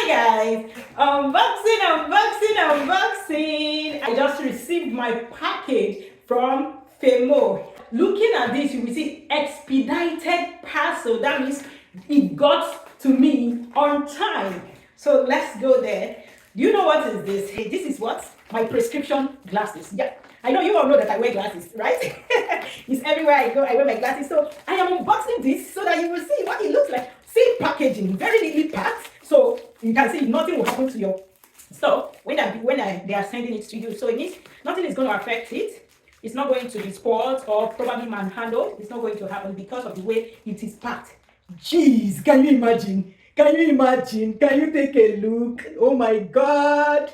Hi guys, unboxing. I just received my package from Firmoo. Looking at this, you will see expedited parcel. That means it got to me on time. So let's go there. Do you know what is this? Hey, this is what? My prescription glasses. Yeah, I know you all know that I wear glasses, right? It's everywhere I go, I wear my glasses. So I am unboxing this so that you will see what it looks like. Same packaging, very neatly packed. So you can see nothing will happen to your stuff when they are sending it to you. So it means nothing is going to affect it. It's not going to be spoiled or probably manhandled. It's not going to happen because of the way it is packed. Jeez, can you imagine? Can you imagine? Can you take a look? Oh my God.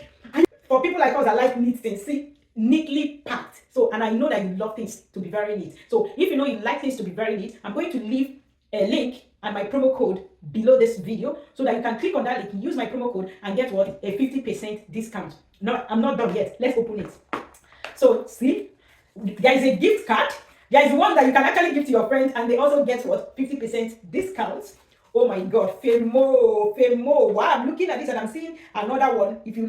For people like us that like neat things, see, neatly packed. So, and I know that you love things to be very neat. So if you know you like things to be very neat, I'm going to leave a link and my promo code below this video so that you can click on that link, use my promo code and get what? A 50% discount. No, I'm not done yet. Let's open it. So see, there is a gift card. There is one that you can actually give to your friends and they also get what? 50% discount. Oh my God, Firmoo. Wow, I'm looking at this and I'm seeing another one. If you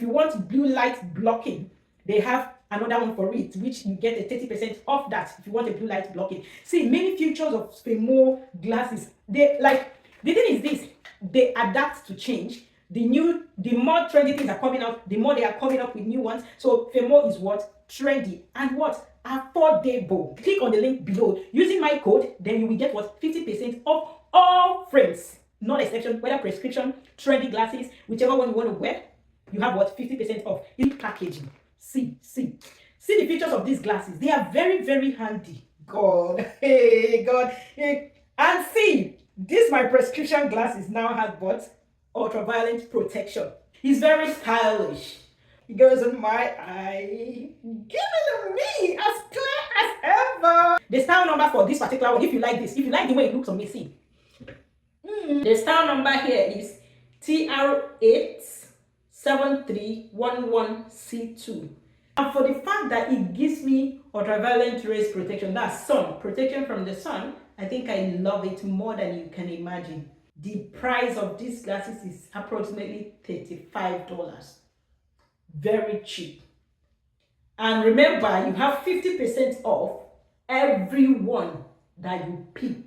want blue light blocking, they have another one for it, which you get a 30% off that if you want a blue light blocking. See, many features of Firmoo glasses. They like, the thing is this, they adapt to change. The more trendy things are coming out, the more they are coming up with new ones. So Firmoo is what? Trendy and what? Affordable. Click on the link below. Using my code, then you will get what? 50% off all frames, not exception, whether prescription, trendy glasses, whichever one you want to wear, you have what? 50% off. In packaging. See the features of these glasses. They are very, very handy. God, hey, God, hey. And see, this my prescription glasses now has what? Ultraviolet protection. It's very stylish. It goes on my eye. Give it to me as clear as ever. The style number for this particular one, if you like this, if you like the way it looks on me, see. The style number here is dr.chigozie_11C2. And for the fact that it gives me ultraviolet rays protection, that's sun, protection from the sun, I think I love it more than you can imagine. The price of these glasses is approximately $35. Very cheap. And remember, you have 50% off every one that you pick.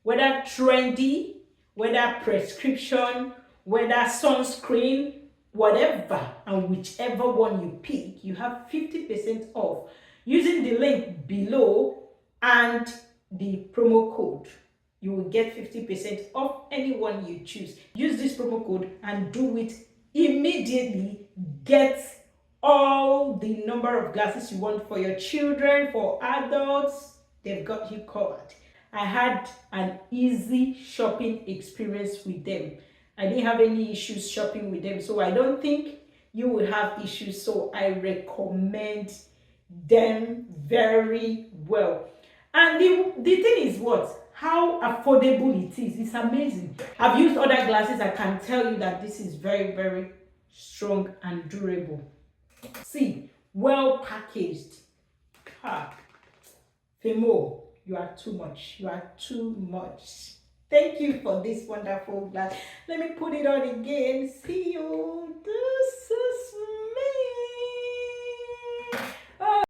Whether trendy, whether prescription, whether sunscreen, whatever, and whichever one you pick, you have 50% off using the link below and the promo code. You will get 50% off any one you choose. Use this promo code and do it immediately. Get all the number of glasses you want for your children, for adults. They've got you covered. I had an easy shopping experience with them. I didn't have any issues shopping with them, so I don't think you will have issues. So I recommend them very well. And the thing is what? How affordable it is. It's amazing. I've used other glasses. I can tell you that this is very, very strong and durable. See, well packaged. Firmoo, you are too much. You are too much. Thank you for this wonderful glass. Let me put it on again. See you. This is me.